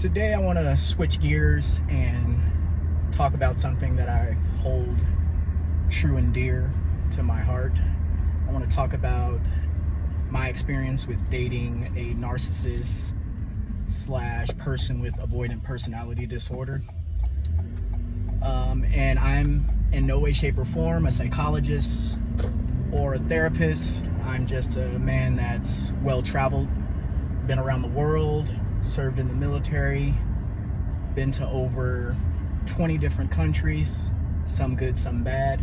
Today I want to switch gears and talk about something that I hold true and dear to my heart. I want to talk about my experience with dating a narcissist / person with avoidant personality disorder. And I'm in no way, shape, or form a psychologist or a therapist. I'm just a man that's well-traveled, been around the world, served in the military, been to over 20 different countries, some good, some bad,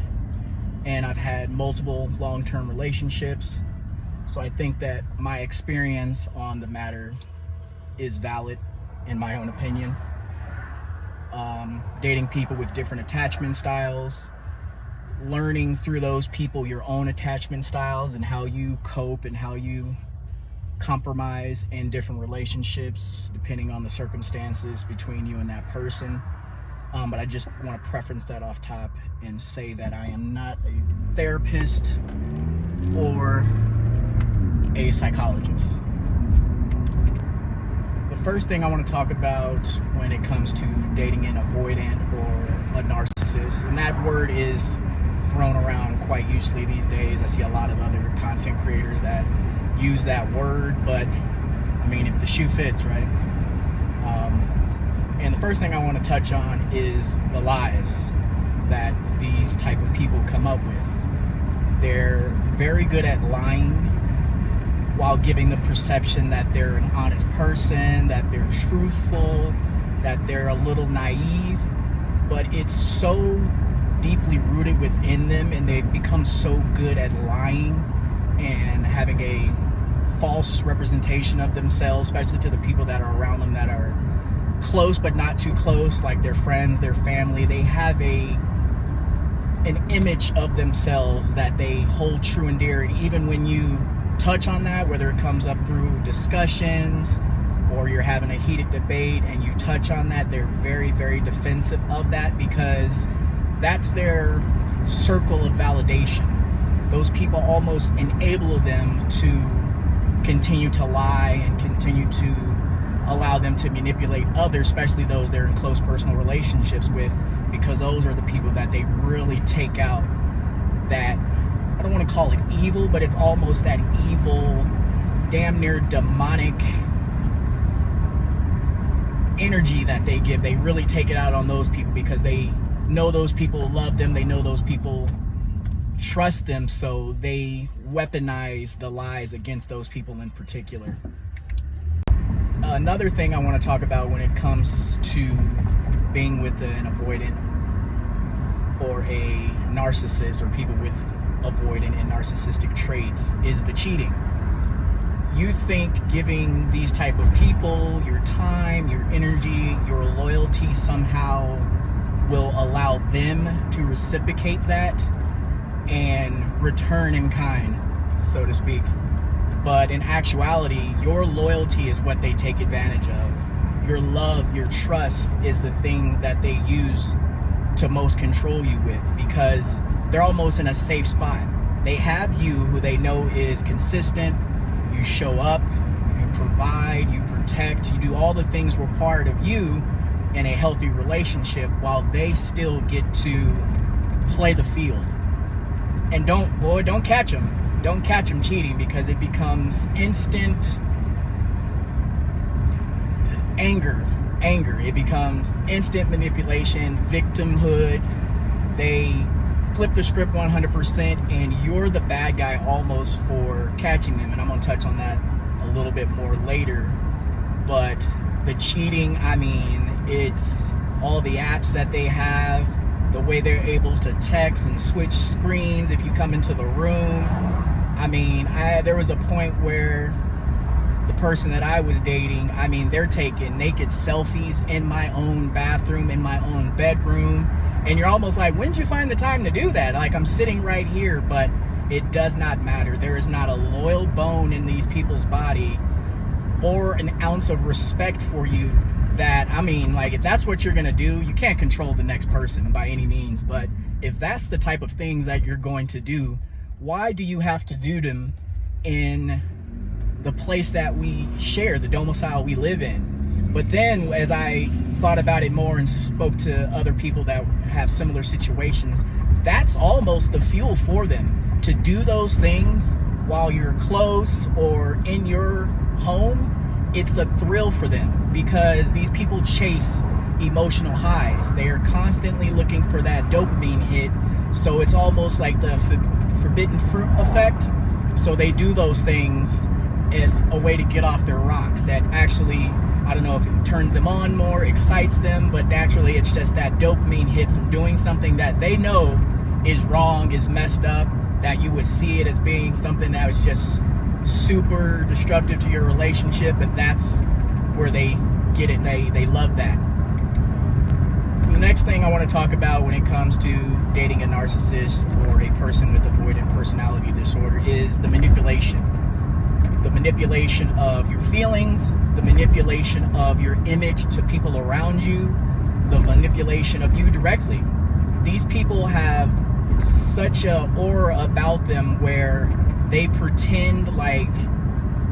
and I've had multiple long-term relationships. So I think that my experience on the matter is valid in my own opinion. Dating people with different attachment styles, learning through those people your own attachment styles and how you cope and how you compromise in different relationships depending on the circumstances between you and that person. But I just want to preference that off top and say that I am not a therapist or a psychologist. The first thing I want to talk about when it comes to dating an avoidant or a narcissist, and that word is thrown around quite usually these days. I see a lot of other content creators that use that word, but I mean, if the shoe fits, right? And the first thing I want to touch on is the lies that these type of people come up with. They're very good at lying while giving the perception that they're an honest person, that they're truthful, that they're a little naive, but it's so deeply rooted within them, and they've become so good at lying and having a false representation of themselves, especially to the people that are around them that are close but not too close, like their friends, their family. They have an image of themselves that they hold true and dear, and even when you touch on that, whether it comes up through discussions or you're having a heated debate and you touch on that, they're very, very defensive of that because that's their circle of validation. Those people almost enable them to continue to lie and continue to allow them to manipulate others, especially those they're in close personal relationships with, because those are the people that they really take out that, I don't want to call it evil, but it's almost that evil, damn near demonic energy that they give. They really take it out on those people because they know those people love them. They know those people trust them, so they weaponize the lies against those people in particular. Another thing I want to talk about when it comes to being with an avoidant or a narcissist, or people with avoidant and narcissistic traits, is the cheating. You think giving these type of people your time, your energy, your loyalty somehow will allow them to reciprocate that and return in kind, so to speak. But in actuality, your loyalty is what they take advantage of. Your love, your trust is the thing that they use to most control you with, because they're almost in a safe spot. They have you, who they know is consistent. You show up, you provide, you protect, you do all the things required of you in a healthy relationship, while they still get to play the field. And don't catch them. Don't catch them cheating, because it becomes instant anger. It becomes instant manipulation, victimhood. They flip the script 100%, and you're the bad guy almost for catching them. And I'm going to touch on that a little bit more later. But the cheating, I mean, it's all the apps that they have, the way they're able to text and switch screens if you come into the room. I mean, there was a point where the person that I was dating, I mean, they're taking naked selfies in my own bathroom, in my own bedroom. And you're almost like, when did you find the time to do that? Like, I'm sitting right here. But it does not matter. There is not a loyal bone in these people's body or an ounce of respect for you that, I mean, like, if that's what you're going to do, you can't control the next person by any means. But if that's the type of things that you're going to do, why do you have to do them in the place that we share, the domicile we live in? But then as I thought about it more and spoke to other people that have similar situations, that's almost the fuel for them to do those things while you're close or in your home. It's a thrill for them because these people chase emotional highs. They are constantly looking for that dopamine hit. So it's almost like the forbidden fruit effect. So they do those things as a way to get off their rocks. That actually, I don't know if it turns them on more, excites them, but naturally it's just that dopamine hit from doing something that they know is wrong, is messed up, that you would see it as being something that was just super destructive to your relationship, but that's where they get it. They love that. The next thing I want to talk about when it comes to dating a narcissist or a person with avoidant personality disorder is the manipulation. The manipulation of your feelings, the manipulation of your image to people around you, the manipulation of you directly. These people have such a aura about them where they pretend like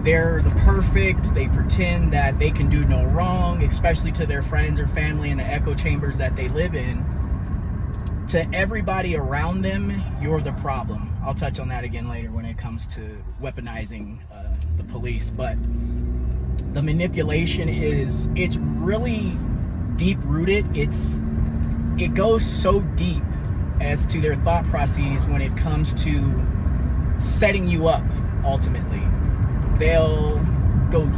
they're the perfect, they pretend that they can do no wrong, especially to their friends or family in the echo chambers that they live in. To everybody around them, you're the problem. I'll touch on that again later when it comes to weaponizing the police. But the manipulation it's really deep rooted. It goes so deep as to their thought processes when it comes to setting you up. Ultimately, they'll go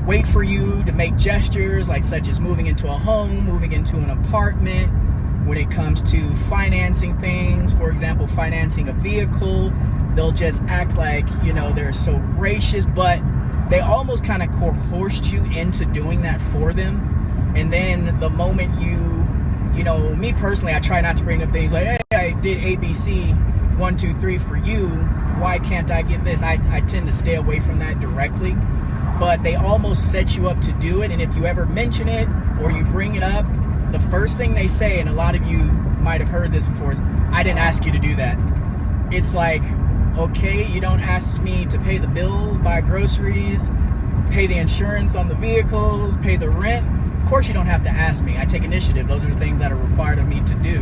wait for you to make gestures like such as moving into a home, moving into an apartment. When it comes to financing things, for example, financing a vehicle, they'll just act like, they're so gracious, but they almost kind of coerced you into doing that for them. And then the moment me personally, I try not to bring up things like, hey, I did ABC 1, 2, 3 for you. Why can't I get this? I tend to stay away from that directly, but they almost set you up to do it. And if you ever mention it or you bring it up, the first thing they say, and a lot of you might have heard this before, is, I didn't ask you to do that. It's like, okay, you don't ask me to pay the bills, buy groceries, pay the insurance on the vehicles, pay the rent. Of course you don't have to ask me. I take initiative. Those are the things that are required of me to do.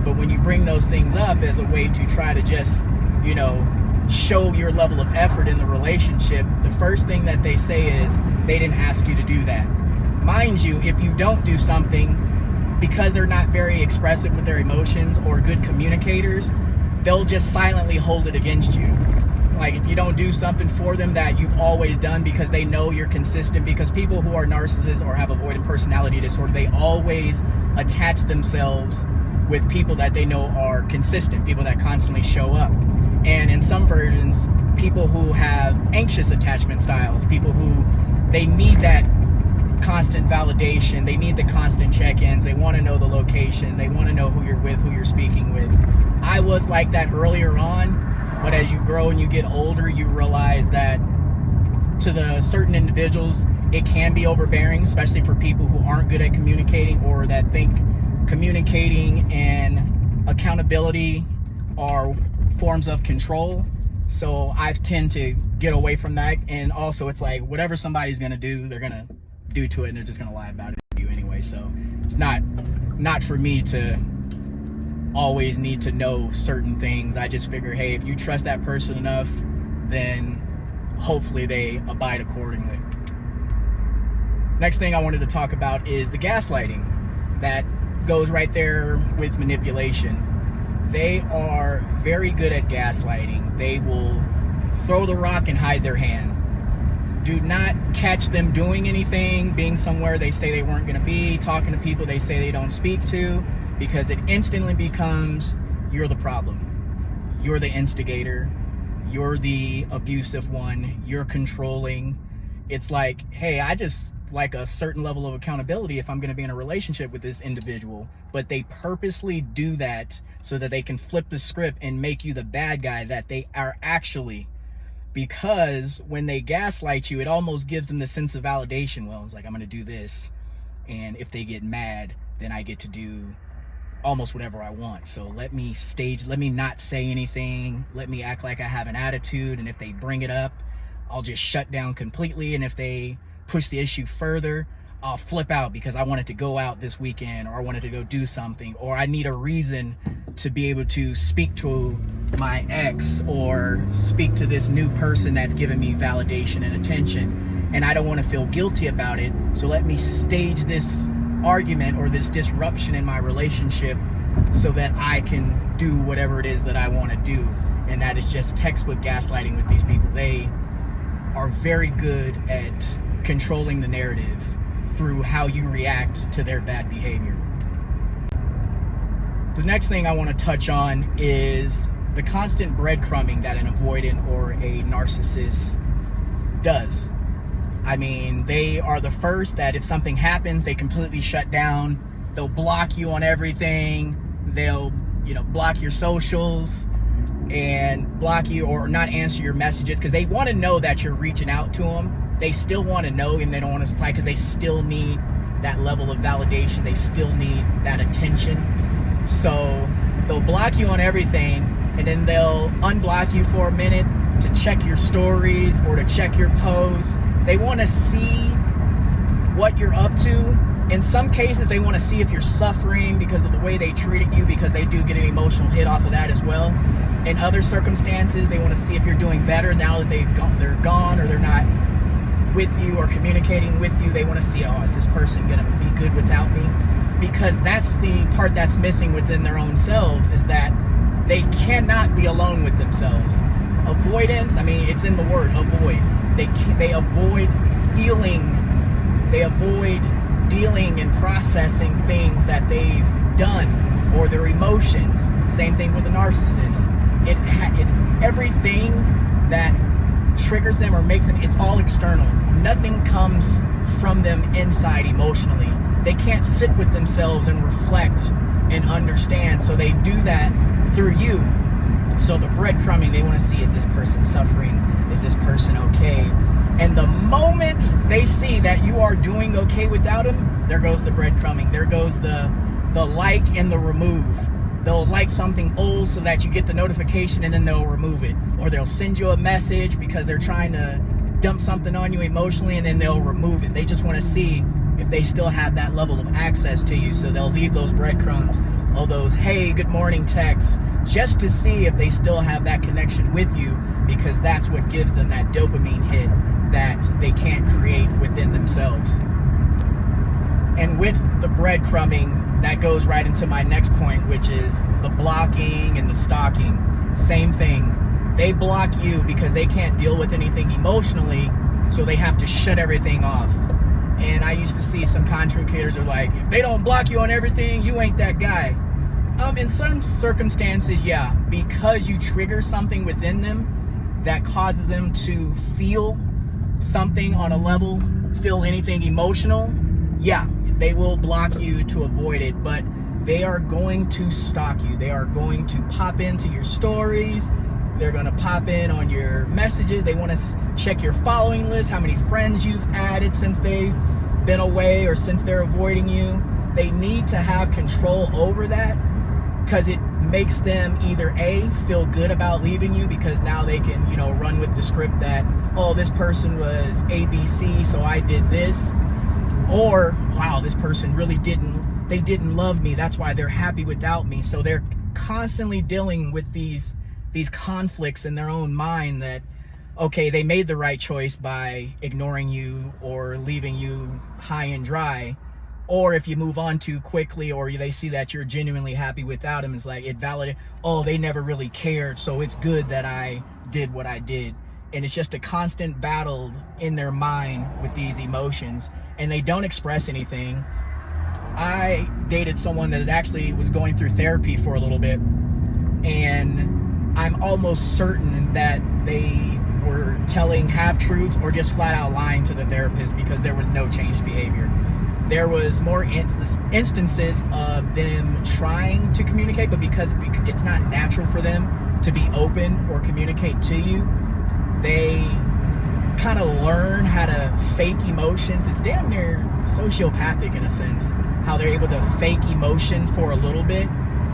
But when you bring those things up as a way to try to just, show your level of effort in the relationship, the first thing that they say is, they didn't ask you to do that. Mind you, if you don't do something, because they're not very expressive with their emotions or good communicators, they'll just silently hold it against you. Like if you don't do something for them that you've always done because they know you're consistent, because people who are narcissists or have avoidant personality disorder, they always attach themselves with people that they know are consistent, people that constantly show up. And in some versions, people who have anxious attachment styles, people who they need that constant validation, they need the constant check-ins, they want to know the location, they want to know who you're with, who you're speaking with. I was like that earlier on, but as you grow and you get older, you realize that to the certain individuals, it can be overbearing, especially for people who aren't good at communicating or that think communicating and accountability are forms of control. So I tend to get away from that. And also it's like whatever somebody's going to do, they're going to do to it, and they're just going to lie about it to you anyway. So it's not for me to always need to know certain things. I just figure, hey, if you trust that person enough, then hopefully they abide accordingly. Next thing I wanted to talk about is the gaslighting. That goes right there with manipulation. They are very good at gaslighting. They will throw the rock and hide their hand. Do not catch them doing anything, being somewhere they say they weren't going to be, talking to people they say they don't speak to, because it instantly becomes, you're the problem. You're the instigator. You're the abusive one. You're controlling. It's like, hey, I just like a certain level of accountability if I'm going to be in a relationship with this individual. But they purposely do that so that they can flip the script and make you the bad guy that they are actually. Because when they gaslight you, it almost gives them the sense of validation. Well, it's like, I'm going to do this, and if they get mad, then I get to do almost whatever I want. So let me not say anything, let me act like I have an attitude, and if they bring it up, I'll just shut down completely. And if they push the issue further, I'll flip out because I wanted to go out this weekend, or I wanted to go do something, or I need a reason to be able to speak to my ex or speak to this new person that's giving me validation and attention, and I don't want to feel guilty about it. So let me stage this argument or this disruption in my relationship so that I can do whatever it is that I want to do. And that is just textbook gaslighting with these people. They are very good at controlling the narrative through how you react to their bad behavior. The next thing I want to touch on is the constant breadcrumbing that an avoidant or a narcissist does. I mean, they are the first that if something happens, they completely shut down. They'll block you on everything. They'll, block your socials and block you or not answer your messages because they want to know that you're reaching out to them. They still want to know, and they don't want to reply because they still need that level of validation. They still need that attention. So they'll block you on everything, and then they'll unblock you for a minute to check your stories or to check your posts. They want to see what you're up to. In some cases, they want to see if you're suffering because of the way they treated you, because they do get an emotional hit off of that as well. In other circumstances, they want to see if you're doing better now that they're gone or they're not with you or communicating with you. They want to see, is this person going to be good without me? Because that's the part that's missing within their own selves, is that they cannot be alone with themselves. Avoidance, it's in the word, avoid. They avoid feeling, they avoid dealing and processing things that they've done or their emotions. Same thing with a narcissist. Everything that triggers them or makes them, it's all external. Nothing comes from them inside emotionally. They can't sit with themselves and reflect and understand, so they do that through you. So the breadcrumbing, they want to see, is this person suffering? Is this person okay? And the moment they see that you are doing okay without them, there goes the breadcrumbing. There goes the like and the remove. They'll like something old so that you get the notification, and then they'll remove it. Or they'll send you a message because they're trying to dump something on you emotionally, and then they'll remove it. They just want to see if they still have that level of access to you. So they'll leave those breadcrumbs, all those hey, good morning texts, just to see if they still have that connection with you, because that's what gives them that dopamine hit that they can't create within themselves. And with the breadcrumbing, that goes right into my next point, which is the blocking and the stalking. Same thing. They block you because they can't deal with anything emotionally, so they have to shut everything off. And I used to see some content creators are like, if they don't block you on everything, you ain't that guy. In some circumstances, yeah, because you trigger something within them that causes them to feel something on a level, feel anything emotional, yeah, they will block you to avoid it, but they are going to stalk you. They are going to pop into your stories. They're going to pop in on your messages. They want to check your following list, how many friends you've added since they've been away or since they're avoiding you. They need to have control over that, because it makes them either A, feel good about leaving you because now they can, run with the script that, this person was ABC, so I did this. Or, wow, this person really didn't love me. That's why they're happy without me. So they're constantly dealing with these conflicts in their own mind that, okay, they made the right choice by ignoring you or leaving you high and dry. Or if you move on too quickly, or they see that you're genuinely happy without them, it's like it validates, they never really cared, so it's good that I did what I did. And it's just a constant battle in their mind with these emotions, and they don't express anything. I dated someone that actually was going through therapy for a little bit, and I'm almost certain that they were telling half-truths or just flat-out lying to the therapist because there was no changed behavior. There was more instances of them trying to communicate, but because it's not natural for them to be open or communicate to you, they kind of learn how to fake emotions. It's damn near sociopathic in a sense, how they're able to fake emotion for a little bit,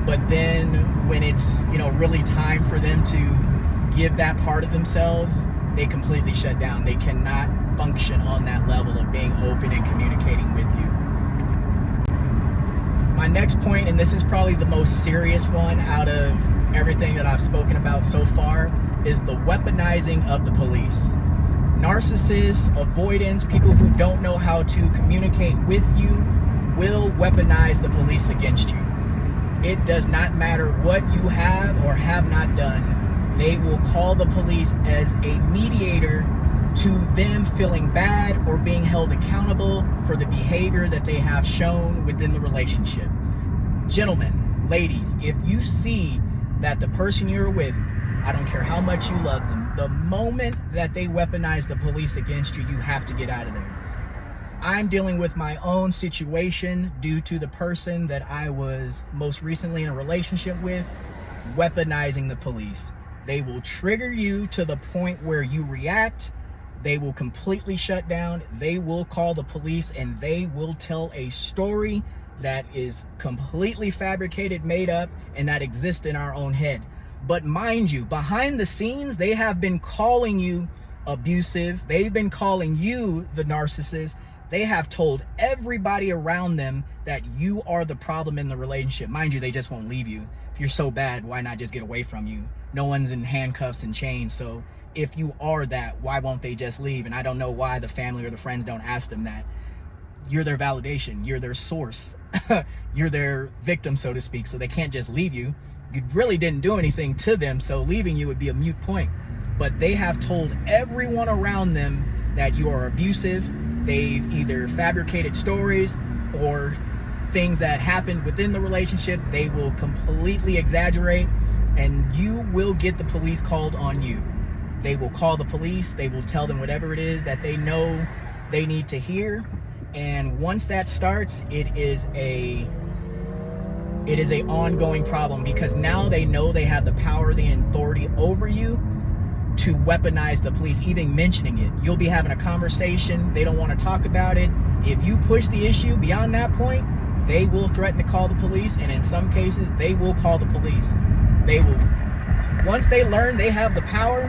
but then when it's, really time for them to give that part of themselves, they completely shut down. They cannot function on that level of being open and communicating with next point, and this is probably the most serious one out of everything that I've spoken about so far, is the weaponizing of the police. Narcissists, avoidance, people who don't know how to communicate with you will weaponize the police against you. It does not matter what you have or have not done. They will call the police as a mediator to them feeling bad or being held accountable for the behavior that they have shown within the relationship. Gentlemen, ladies, if you see that the person you're with, I don't care how much you love them, the moment that they weaponize the police against you, you have to get out of there. I'm dealing with my own situation due to the person that I was most recently in a relationship with weaponizing the police. They will trigger you to the point where you react. They will completely shut down. They will call the police and they will tell a story that is completely fabricated, made up, and that exists in our own head. But mind you, behind the scenes, they have been calling you abusive. They've been calling you the narcissist. They have told everybody around them that you are the problem in the relationship. Mind you, they just won't leave you. If you're so bad, why not just get away from you? No one's in handcuffs and chains. So if you are that, why won't they just leave? And I don't know why the family or the friends don't ask them that. You're their validation. You're their source. You're their victim, so to speak. So they can't just leave you. You really didn't do anything to them, so leaving you would be a moot point. But they have told everyone around them that you are abusive. They've either fabricated stories or things that happened within the relationship. They will completely exaggerate, and you will get the police called on you. They will call the police. They will tell them whatever it is that they know they need to hear. And once that starts, it is a ongoing problem, because now they know they have the power, the authority over you to weaponize the police. Even mentioning it, you'll be having a conversation, they don't want to talk about it. If you push the issue beyond that point, they will threaten to call the police, and in some cases they will call the police. They will, once they learn they have the power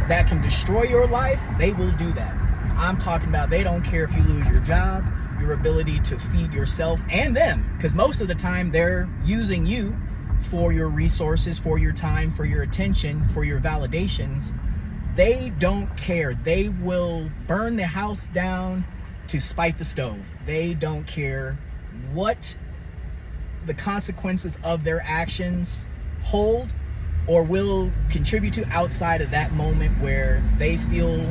that can destroy your life, they will do that. I'm talking about they don't care if you lose your job, your ability to feed yourself and them, because most of the time they're using you for your resources, for your time, for your attention, for your validations. They don't care. They will burn the house down to spite the stove. They don't care what the consequences of their actions hold or will contribute to outside of that moment where they feel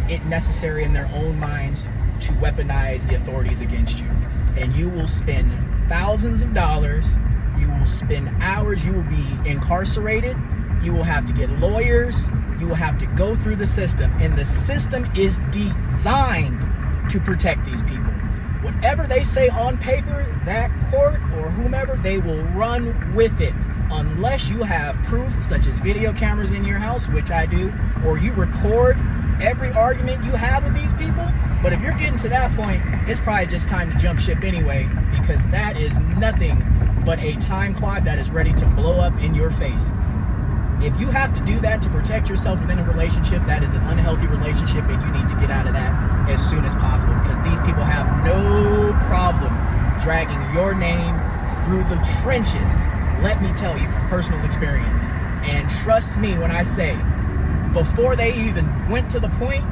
it necessary in their own minds to weaponize the authorities against you. And you will spend thousands of dollars, you will spend hours, you will be incarcerated, you will have to get lawyers, you will have to go through the system, and the system is designed to protect these people. Whatever they say on paper, that court or whomever, they will run with it unless you have proof, such as video cameras in your house, which I do, or you record every argument you have with these people. But if you're getting to that point, it's probably just time to jump ship anyway, because that is nothing but a time clock that is ready to blow up in your face. If you have to do that to protect yourself within a relationship, that is an unhealthy relationship, and you need to get out of that as soon as possible, because these people have no problem dragging your name through the trenches. Let me tell you from personal experience, and trust me when I say, before they even went to the point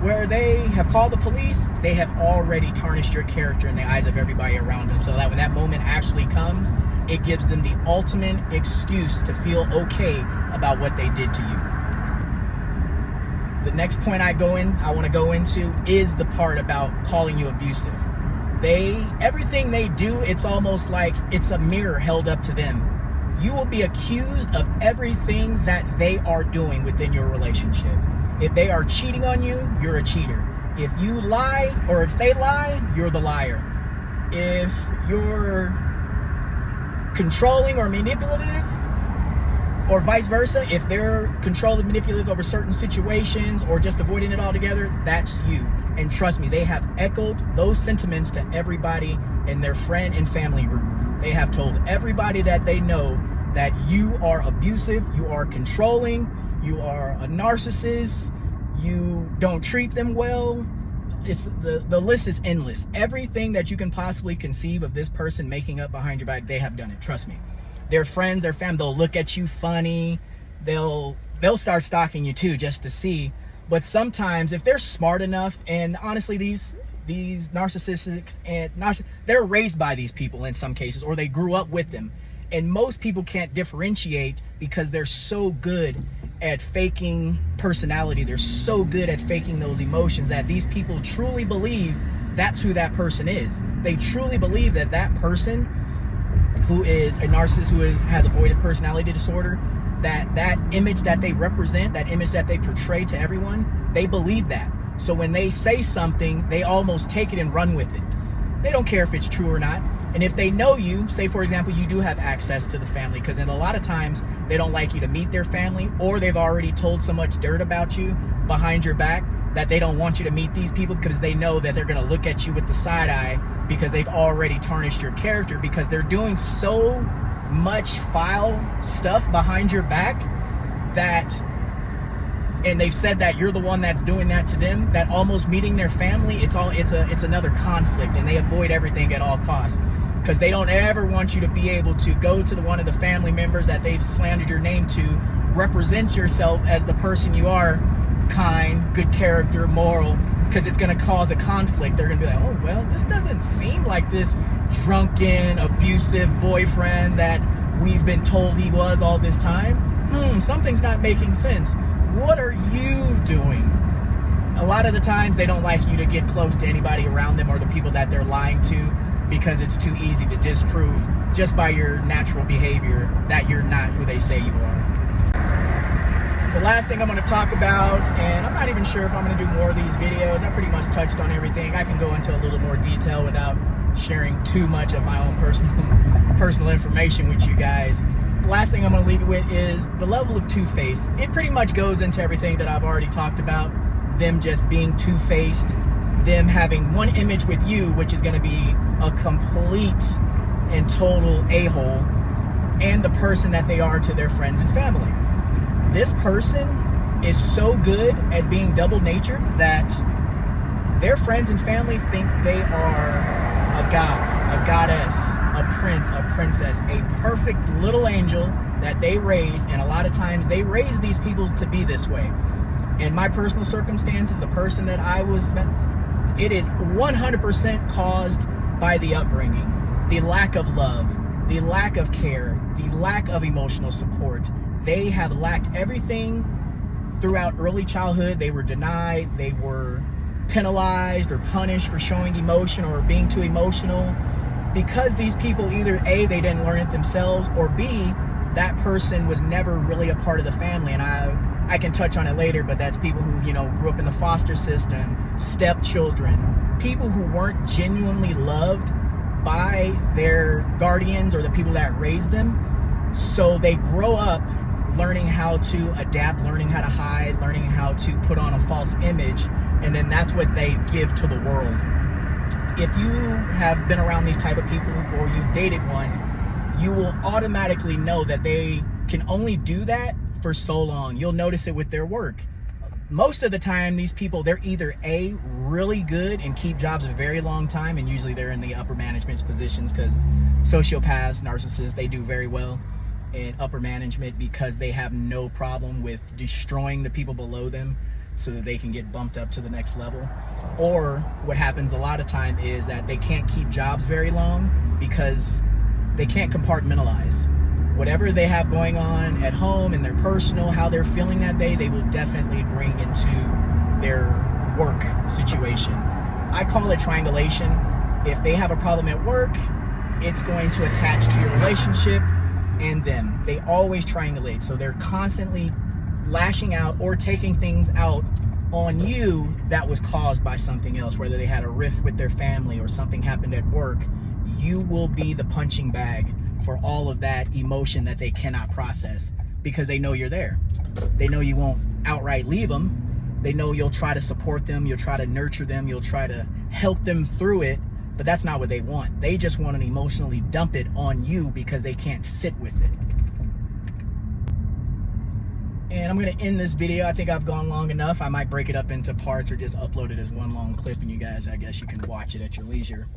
where they have called the police, they have already tarnished your character in the eyes of everybody around them, so that when that moment actually comes, it gives them the ultimate excuse to feel okay about what they did to you. The next point I want to go into is the part about calling you abusive. Everything they do, it's almost like it's a mirror held up to them. You will be accused of everything that they are doing within your relationship. If they are cheating on you, you're a cheater. If you lie, or if they lie, you're the liar. If you're controlling or manipulative, or vice versa, if they're controlling, manipulative over certain situations or just avoiding it altogether, that's you. And trust me, they have echoed those sentiments to everybody in their friend and family group. They have told everybody that they know that you are abusive, you are controlling, you are a narcissist, you don't treat them well, the list is endless. Everything that you can possibly conceive of this person making up behind your back, they have done it. Trust me. Their friends, their family, they'll look at you funny. They'll start stalking you too, just to see. But sometimes if they're smart enough, and honestly, these narcissists they're raised by these people in some cases, or they grew up with them. And most people can't differentiate because they're so good at faking personality. They're so good at faking those emotions that these people truly believe that's who that person is. They truly believe that that person who is a narcissist, who has avoidant personality disorder, that image that they represent, that image that they portray to everyone, they believe that. So when they say something, they almost take it and run with it. They don't care if it's true or not. And if they know you, say for example, you do have access to the family, because in a lot of times they don't like you to meet their family, or they've already told so much dirt about you behind your back that they don't want you to meet these people, because they know that they're going to look at you with the side eye because they've already tarnished your character, because they're doing so much foul stuff behind your back and they've said that you're the one that's doing that to them, that almost meeting their family, it's another conflict, and they avoid everything at all costs, because they don't ever want you to be able to go to one of the family members that they've slandered your name to, represent yourself as the person you are, kind, good character, moral, because it's going to cause a conflict. They're going to be like, oh, well, this doesn't seem like this drunken, abusive boyfriend that we've been told he was all this time. Something's not making sense. What are you doing? A lot of the times they don't like you to get close to anybody around them or the people that they're lying to, because it's too easy to disprove just by your natural behavior that you're not who they say you are. The last thing I'm going to talk about, and I'm not even sure if I'm going to do more of these videos. I pretty much touched on everything. I can go into a little more detail without sharing too much of my own personal information with you guys. The last thing I'm going to leave you with is the level of two-faced. It pretty much goes into everything that I've already talked about. Them just being two-faced, them having one image with you, which is going to be a complete and total a-hole, and the person that they are to their friends and family. This person is so good at being double-natured that their friends and family think they are a god, a goddess, a prince, a princess, a perfect little angel that they raise, and a lot of times they raise these people to be this way. In my personal circumstances, the person that I was, it is 100% caused by the upbringing, the lack of love, the lack of care, the lack of emotional support. They have lacked everything throughout early childhood. They were denied, they were penalized or punished for showing emotion or being too emotional, because these people either A, they didn't learn it themselves, or B, that person was never really a part of the family. And I can touch on it later, but that's people who, grew up in the foster system, stepchildren, people who weren't genuinely loved by their guardians or the people that raised them. So they grow up learning how to adapt, learning how to hide, learning how to put on a false image, and then that's what they give to the world. If you have been around these type of people, or you've dated one, you will automatically know that they can only do that for so long. You'll notice it with their work. Most of the time, these people, they're either A, really good and keep jobs a very long time, and usually they're in the upper management positions, because sociopaths, narcissists, they do very well in upper management because they have no problem with destroying the people below them so that they can get bumped up to the next level. Or what happens a lot of time is that they can't keep jobs very long because they can't compartmentalize. Whatever they have going on at home, in their personal, how they're feeling that day, they will definitely bring into their work situation. I call it triangulation. If they have a problem at work, it's going to attach to your relationship and them. They always triangulate. So they're constantly lashing out or taking things out on you that was caused by something else, whether they had a rift with their family or something happened at work. You will be the punching bag for all of that emotion that they cannot process, because they know you're there. They know you won't outright leave them. They know you'll try to support them, you'll try to nurture them, you'll try to help them through it, but that's not what they want. They just want to emotionally dump it on you because they can't sit with it. And I'm going to end this video. I think I've gone long enough. I might break it up into parts or just upload it as one long clip, and you guys, I guess you can watch it at your leisure.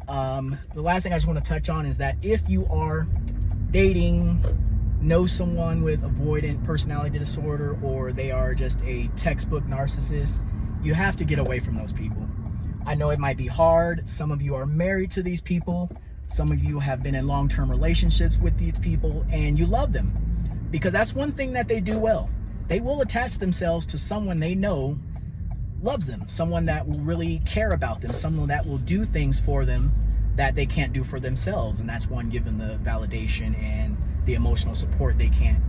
The last thing I just want to touch on is that if you are dating, know someone with avoidant personality disorder, or they are just a textbook narcissist, you have to get away from those people. I know it might be hard. Some of you are married to these people. Some of you have been in long-term relationships with these people, and you love them. Because that's one thing that they do well. They will attach themselves to someone they know loves them, someone that will really care about them, someone that will do things for them that they can't do for themselves. And that's one, give them the validation and the emotional support they can't,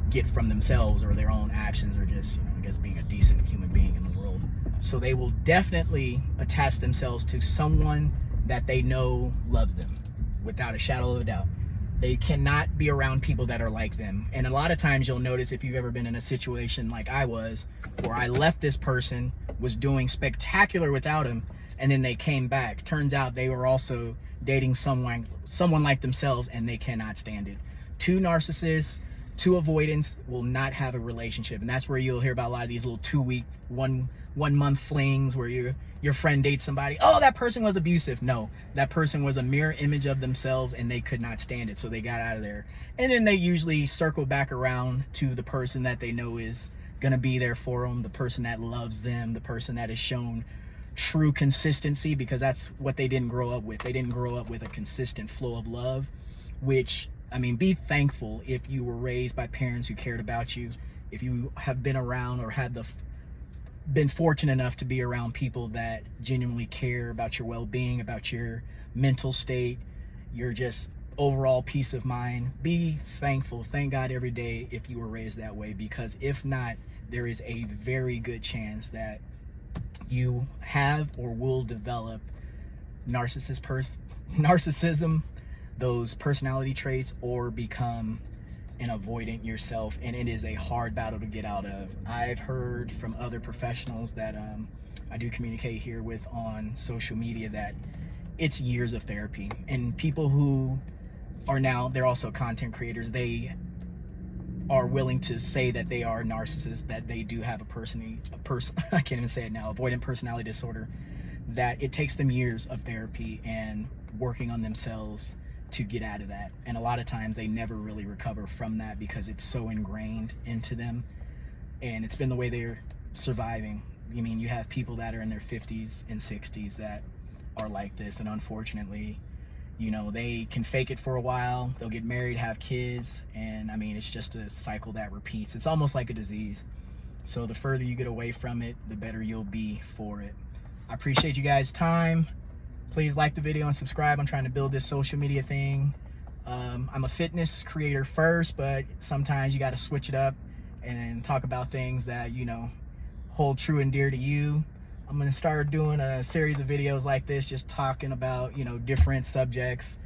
get from themselves or their own actions, or just, I guess, being a decent human being in the world. So they will definitely attach themselves to someone that they know loves them, without a shadow of a doubt. They cannot be around people that are like them. And a lot of times you'll notice, if you've ever been in a situation like I was, where I left this person, was doing spectacular without him, and then they came back. Turns out they were also dating someone like themselves, and they cannot stand it. Two narcissists, two avoidants will not have a relationship. And that's where you'll hear about a lot of these little 2-week, one month flings where your friend dates somebody. Oh, that person was abusive. No, that person was a mirror image of themselves, and they could not stand it, so they got out of there. And then they usually circle back around to the person that they know is gonna be there for them, the person that loves them, the person that has shown true consistency, because that's what they didn't grow up with. They didn't grow up with a consistent flow of love, which, I mean, be thankful if you were raised by parents who cared about you, if you have been around or been fortunate enough to be around people that genuinely care about your well-being, about your mental state, your just overall peace of mind. Be thankful, thank God every day if you were raised that way, because if not, there is a very good chance that you have or will develop narcissism, those personality traits, or become an avoidant yourself, and it is a hard battle to get out of. I've heard from other professionals that I do communicate here with on social media that it's years of therapy. And people who are now, they're also content creators, they are willing to say that they are narcissists, that they do have I can't even say it now, avoidant personality disorder, that it takes them years of therapy and working on themselves to get out of that. And a lot of times they never really recover from that because it's so ingrained into them, and it's been the way they're surviving. I mean, you have people that are in their 50s and 60s that are like this, and unfortunately, they can fake it for a while, they'll get married, have kids, and I mean, it's just a cycle that repeats. It's almost like a disease. So the further you get away from it, the better you'll be for it. I appreciate you guys' time. Please like the video and subscribe. I'm trying to build this social media thing. I'm a fitness creator first, but sometimes you got to switch it up and talk about things that, hold true and dear to you. I'm going to start doing a series of videos like this, just talking about, different subjects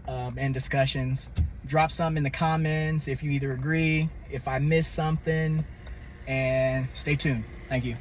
and discussions. Drop some in the comments if you either agree, if I missed something, and stay tuned. Thank you.